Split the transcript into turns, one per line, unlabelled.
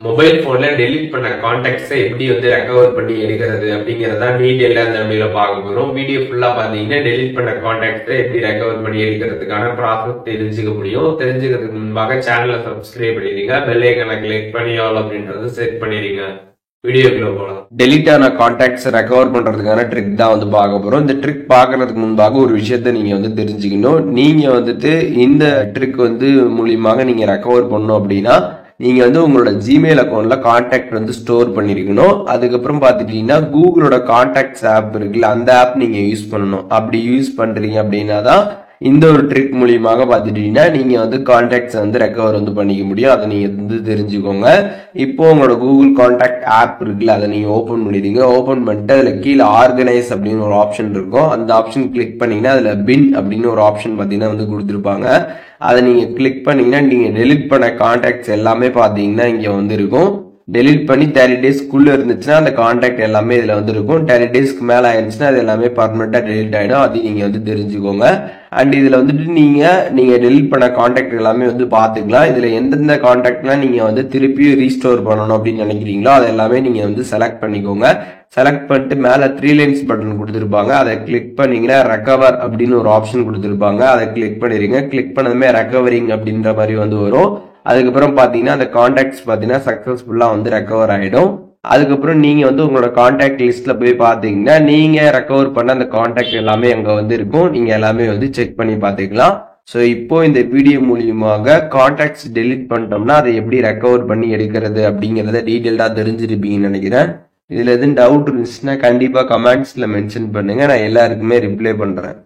Mobile போன்ல delete பண்ண கான்டாக்ட்ஸை எப்படி வந்து ரெக்கவர் பண்ணி எடுக்கிறது அப்படிங்கறத டீடைலா இந்த வீடியோல பார்க்க போறோம். வீடியோ ஃபுல்லா பாத்தீங்கன்னா டெலீட் பண்ண கான்டாக்ட்ஸை எப்படி ரெக்கவர் பண்ணி எடுக்கிறதுக்கான ப்ராசஸ் தெரிஞ்சுக்க முடியும். தெரிஞ்சுக்கிறதுக்கு முன்பாக சேனலை சப்ஸ்கிரைப் பண்ணிடுங்க, பெல் ஐகானை கிளிக் பண்ணி ஆல் அப்படின்றத செட் பண்ணிடுங்க. வீடியோக்குள்ள போகலாம். டெலீட் ஆன கான்டாக்ட்ஸ் ரெக்கவர் பண்றதுக்கான ட்ரிக் தான் வந்து பார்க்க போறோம். இந்த ட்ரிக் பார்க்கறதுக்கு முன்பாக ஒரு விஷயத்த நீங்க வந்து தெரிஞ்சுக்கணும். நீங்க வந்துட்டு இந்த ட்ரிக் வந்து மூலியமாக நீங்க ரெக்கவர் பண்ணணும் அப்படின்னா நீங்க வந்து உங்களோட ஜிமெயில் அக்கௌண்ட்ல கான்டாக்ட் வந்து ஸ்டோர் பண்ணிருக்கணும். அதுக்கப்புறம் பாத்துட்டீங்கன்னா கூகுளோட கான்டாக்ட்ஸ் ஆப் இருக்குல்ல, அந்த ஆப் நீங்க யூஸ் பண்ணணும். அப்படி யூஸ் பண்றீங்க அப்படின்னா தான் இந்த ஒரு ட்ரிக் மூலியமாக பாத்துட்டீங்கன்னா நீங்க வந்து கான்டாக்ட்ஸ் வந்து ரெக்கவர் வந்து பண்ணிக்க முடியும். அதை நீங்க வந்து தெரிஞ்சுக்கோங்க. இப்போ உங்களோட கூகுள் கான்டாக்ட் ஆப் இருக்குல்ல, அதை நீங்க ஓபன் பண்ணிடுங்க. ஓபன் பண்ணிட்டு அதுல கீழே ஆர்கனைஸ் அப்படின்னு ஒரு ஆப்ஷன் இருக்கும். அந்த ஆப்ஷன் கிளிக் பண்ணீங்கன்னா அதுல பின் அப்படின்னு ஒரு ஆப்ஷன் பாத்தீங்கன்னா வந்து கொடுத்துருப்பாங்க. அதை நீங்க கிளிக் பண்ணீங்கன்னா நீங்க டெலிட் பண்ண கான்டாக்ட்ஸ் எல்லாமே பாத்தீங்கன்னா இங்க வந்து இருக்கும். டெலிட் பண்ணி 30 டேஸ்க்குள்ள இருந்துச்சுன்னா அந்த கான்டாக்ட் எல்லாமே இதுல வந்து இருக்கும். 30 டேஸ்க்கு மேல ஆயிருச்சுன்னா அது எல்லாமே பர்மனெண்டா டெலிட் ஆயிடும். அது நீங்க வந்து தெரிஞ்சுக்கோங்க. அண்ட் இதுல வந்துட்டு நீங்க டெலிட் பண்ண கான்டாக்ட் எல்லாமே வந்து பாத்துக்கலாம். இதுல எந்தெந்த கான்டாக்ட்லாம் நீங்க வந்து திருப்பி ரீஸ்டோர் பண்ணணும் அப்படின்னு நினைக்கிறீங்களோ அது எல்லாமே நீங்க வந்து செலக்ட் பண்ணிக்கோங்க. செலக்ட் பண்ணிட்டு மேல 3 லைன்ஸ் பட்டன் கொடுத்துருப்பாங்க. அதை கிளிக் பண்ணீங்கன்னா ரெக்கவர் அப்படின்னு ஒரு ஆப்ஷன் கொடுத்துருப்பாங்க. அதை கிளிக் பண்ணிடுங்க. கிளிக் பண்ணதுமே ரெக்கவரிங் அப்படின்ற மாதிரி வந்து வரும். அதுக்கப்புறம் பாத்தீங்கன்னா அந்த கான்டாக்ட்ஸ் பாத்தீங்கன்னா சக்சஸ்ஃபுல்லா வந்து ரெக்கவர் ஆயிடும். அதுக்கப்புறம் நீங்க வந்து உங்களோட கான்டாக்ட் லிஸ்ட்ல போய் பாத்தீங்கன்னா நீங்க ரெக்கவர் பண்ண அந்த கான்டாக்ட் எல்லாமே அங்க வந்து இருக்கும். நீங்க எல்லாமே வந்து செக் பண்ணி பாத்துக்கலாம். ஸோ இப்போ இந்த வீடியோ மூலியமாக கான்டாக்ட்ஸ் டெலிட் பண்ணிட்டோம்னா அதை எப்படி ரெக்கவர் பண்ணி எடுக்கிறது அப்படிங்கறத டீடைல்டா தெரிஞ்சிருப்பீங்கன்னு நினைக்கிறேன். இதுல எதுவும் டவுட் இருந்துச்சுன்னா கண்டிப்பா கமெண்ட்ஸ்ல மென்ஷன் பண்ணுங்க. நான் எல்லாருக்குமே ரிப்ளை பண்றேன்.